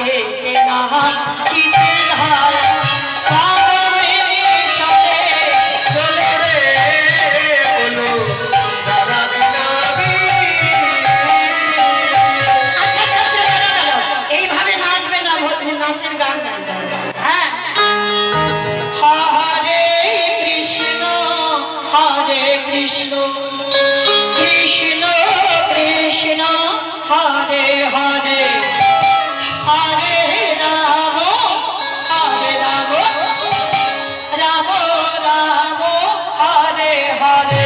থেকে নাচিতে ধারা Krishna, Krishna, Krishna, Hare Hare, Hare Rama, Hare Rama, Rama Rama, Hare Hare.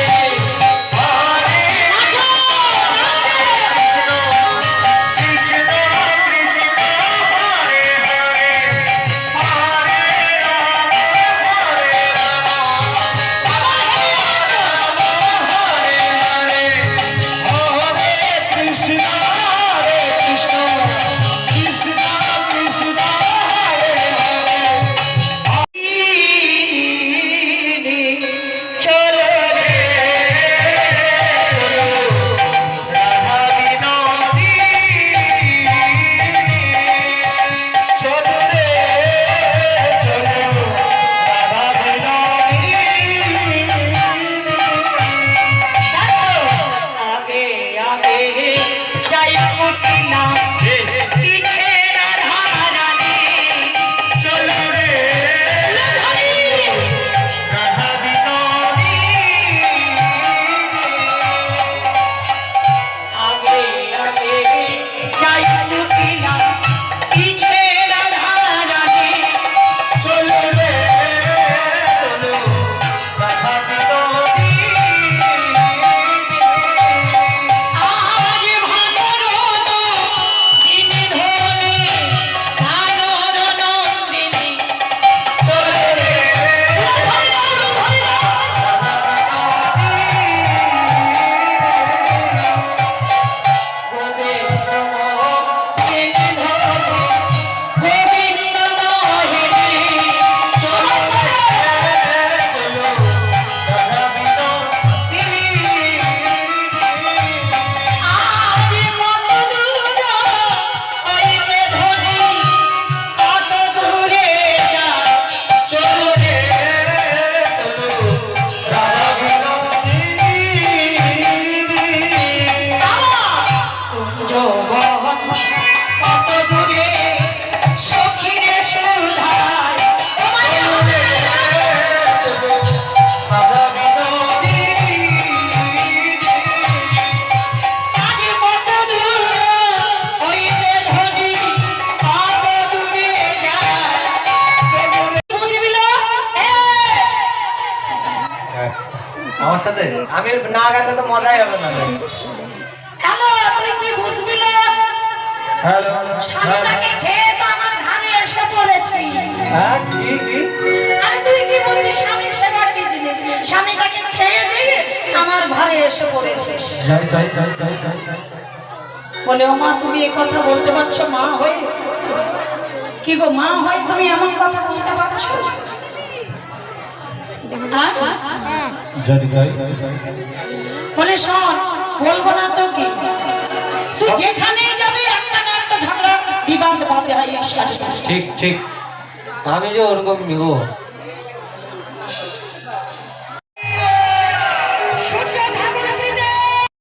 আমার সাথে আমি না গাইলে তো মজাই হবে না। হ্যালো, তুই কি বুঝবি না? হ্যালো, স্বামীটাকে খেয়ে তো আমার ঘরে এসে পড়েছিস। হ্যাঁ কি কি? আরে তুই কি বলছিস? স্বামী সেবা কি জিনিস? স্বামীটাকে খেয়ে দিয়ে আমার ঘরে এসে পড়েছিস। যাই যাই যাই যাই যাই। বলে ও মা, তুমি এই কথা বলতে পারছো মা হয়ে? কি গো মা হয়ে তুমি এমন কথা বলতে পারছো? বলে শোন, বলবো না তো কি, তুই যেখানে যাবি একটা না একটা ঝগড়া বিবাদ বাঁধে হয়। ঠিক ঠিক, আমি যে ওরকম